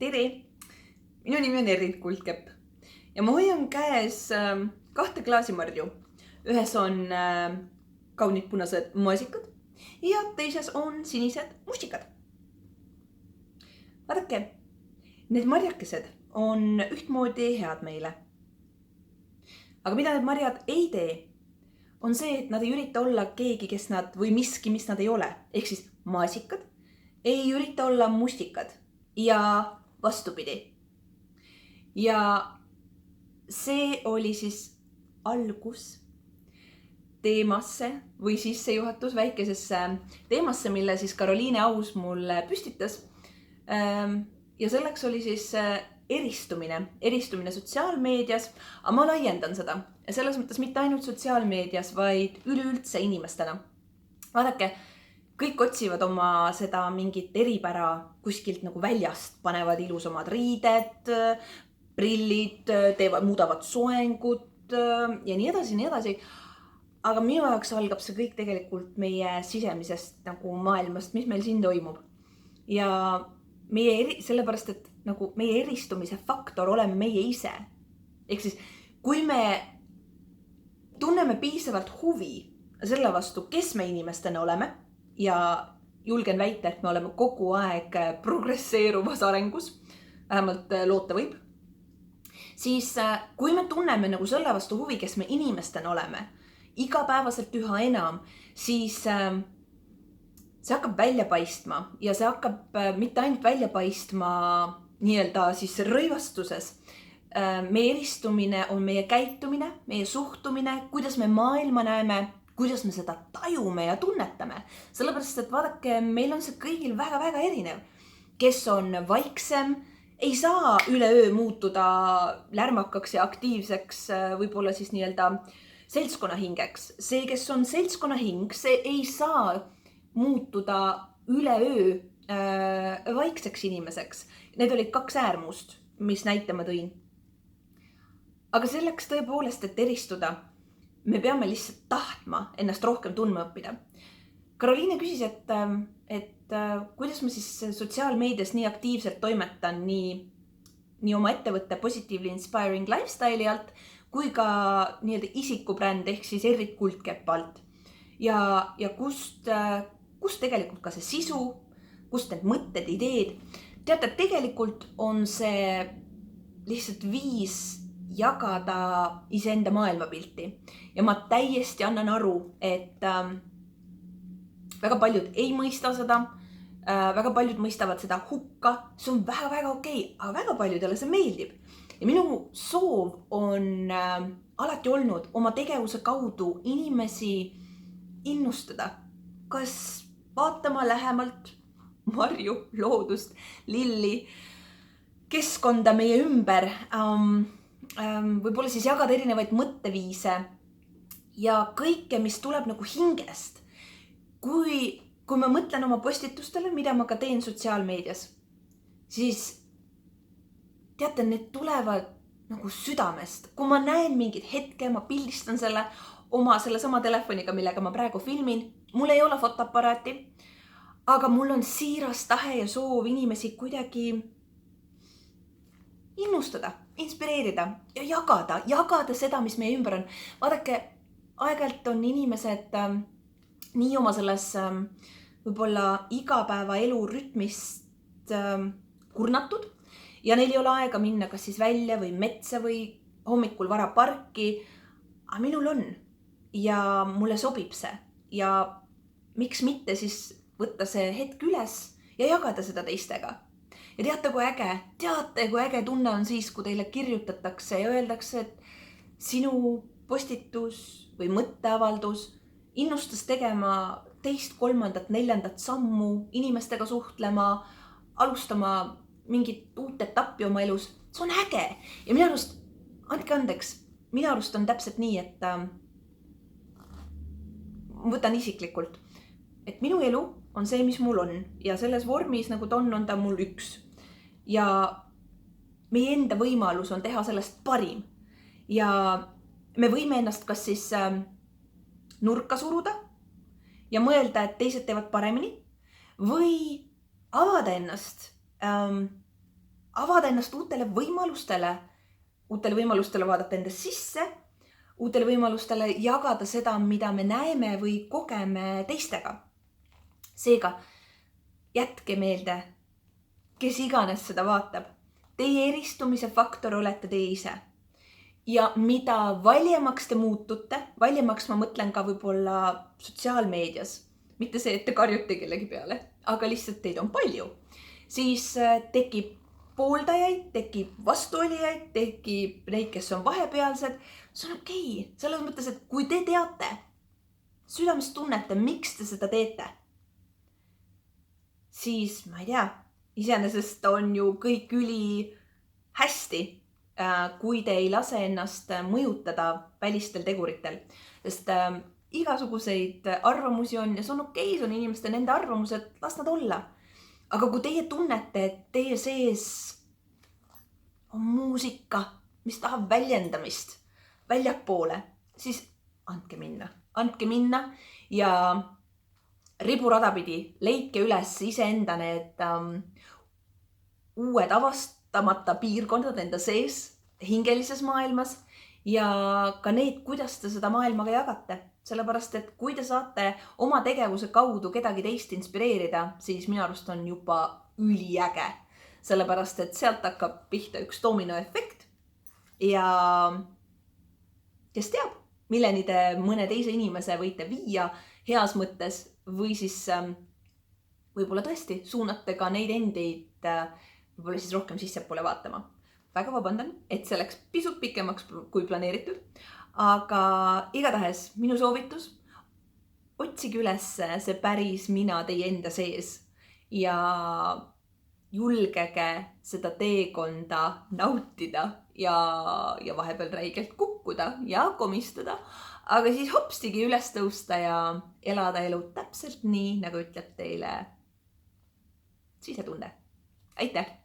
Tere! Minu nimi on Erin Kuldkepp ja ma hoian käes 2 klaasimarju. Ühes on kaunid punased maasikad ja teises on sinised mustikad. Vaadake, need marjakesed on ühtmoodi head meile. Aga mida need marjad ei tee, on see, et nad ei ürita olla keegi, kes nad või miski, mis nad ei ole. Ehk siis maasikad ei ürita olla mustikad ja vastupidi. Ja see oli siis algus teemasse või sissejuhatus väikesesse teemasse, mille siis Karoliine Aus mulle püstitas. Ja selleks oli siis eristumine sotsiaalmeedias, aga ma laiendan seda. Ja selles mõttes mitte ainult sotsiaalmeedias, vaid üleüldse inimestena. Vaadake, kõik otsivad oma seda mingit eripära kuskilt nagu väljast, panevad ilusamad riided, prillid, muudavad soengut ja nii edasi. Aga minu jaoks algab see kõik tegelikult meie sisemisest nagu maailmast, mis meil siin toimub. Ja sellepärast, et nagu meie eristumise faktor oleme meie ise. Ehk siis, kui me tunneme piisavalt huvi selle vastu, kes me inimestena oleme, ja julgen väita, et me oleme kogu aeg progresseeruvas arengus, vähemalt loota võib, siis kui me tunneme nagu selle vastu huvi, kes me inimestena oleme, igapäevaselt üha enam, siis see hakkab välja paistma ja see hakkab mitte ainult välja paistma nii-öelda siis rõivastuses. Meie eristumine on meie käitumine, meie suhtumine, kuidas me maailma näeme, kuidas me seda tajume ja tunnetame. Sellepärast, et vaadake, meil on see kõigil väga-väga erinev. Kes on vaiksem, ei saa üleöö muutuda lärmakaks ja aktiivseks, võib-olla siis nii-öelda seltskonnahingeks. See, kes on seltskonnahing, see ei saa muutuda üleöö vaikseks inimeseks. Need olid 2 äärmust, mis näite ma tõin. Aga selleks tõepoolest, et eristuda, me peame lihtsalt tahtma ennast rohkem tundma õppida. Karoliine küsis, et kuidas ma siis sotsiaalmeedias nii aktiivselt toimetan nii oma ettevõtte Positively Inspiring Lifestyle'i alt, kui ka nii-öelda isikubränd ehk siis Erin Kuldkepp alt. Ja kust tegelikult ka see sisu, kust need mõtted, ideed. Teate, tegelikult on see lihtsalt viis jagada iseenda maailmapilti. Ja ma täiesti annan aru, et väga paljud ei mõista seda, väga paljud mõistavad seda hukka. See on väga-väga okei, aga väga paljudele see meeldib. Ja minu soov on alati olnud oma tegevuse kaudu inimesi innustada. Kas vaatama lähemalt marju, loodust, lilli, keskkonda meie ümber, võib-olla siis jagada erinevaid mõtteviise ja kõike, mis tuleb nagu hingest. Kui ma mõtlen oma postitustele, mida ma ka teen sotsiaalmeedias, siis teate, need tulevad nagu südamest. Kui ma näen mingit hetke, ma pildistan selle sama telefoniga, millega ma praegu filmin. Mul ei ole fotoaparaati, aga mul on siiras tahe ja soov inimesi kuidagi innustada, inspireerida ja jagada seda, mis meie ümber on. Vaadake, aeg-ajalt on inimesed nii oma selles võib-olla igapäeva elu rütmist kurnatud ja neil ei ole aega minna kas siis välja või metsa või hommikul vara parki. Aga minul on ja mulle sobib see ja miks mitte siis võtta see hetk üles ja jagada seda teistega. Ja teate, kui äge tunne on siis, kui teile kirjutatakse ja öeldakse, et sinu postitus või mõtteavaldus innustas tegema 2., 3., 4. sammu, inimestega suhtlema, alustama mingit uut etappi oma elus. See on äge. Ja minu arust, andke andeks, minu arust on täpselt nii, et ma võtan isiklikult, et minu elu on see, mis mul on ja selles vormis, nagu ta on ta mul üks. Ja meie enda võimalus on teha sellest parim. Ja me võime ennast kas siis nurka suruda ja mõelda, et teised teevad paremini või avada ennast avada ennast uutele võimalustele vaadata enda sisse, uutele võimalustele jagada seda, mida me näeme või kogeme teistega. Seega, jätke meelde, kes iganes seda vaatab. Teie eristumise faktor olete teie ise. Ja mida valjemaks te muutute, valjemaks ma mõtlen ka võib-olla sotsiaalmeedias, mitte see, et te karjute kellegi peale, aga lihtsalt teid on palju, siis tekib pooldajaid, tekib vastuolijaid, tekib neid, kes on vahepealsed. See on okei. Selles mõttes, et kui te teate, südames tunnete, miks te seda teete, siis ma ei tea, iseenesest on ju kõik üli hästi, kui te ei lase ennast mõjutada välistel teguritel. Sest igasuguseid arvamusi on ja see on okei, see on inimeste nende arvamused, las nad olla. Aga kui teie tunnete, et teie sees on muusika, mis tahab väljendamist väljapoole, siis andke minna ja riburada pidi leidke üles iseenda need uued avastamata piirkondad enda sees, hingelises maailmas ja ka need, kuidas te seda maailmaga jagate. Sellepärast, et kui te saate oma tegevuse kaudu kedagi teist inspireerida, siis minu arust on juba üliäge. Sellepärast, et sealt hakkab pihta üks dominoefekt ja kes teab, milleni te mõne teise inimese võite viia heas mõttes või siis võib-olla tõesti suunate ka neid endid võib-olla siis rohkem sissepoole vaatama. Väga vabandan, et see läks pisut pikemaks kui planeeritud, aga igatahes minu soovitus, otsige üles see päris mina teie enda sees ja julgege seda teekonda nautida ja vahepeal räigelt kukkuda ja komistuda, aga siis hopstigi üles tõusta ja elada elu täpselt nii, nagu ütleb teile sisetunde. Aitäh!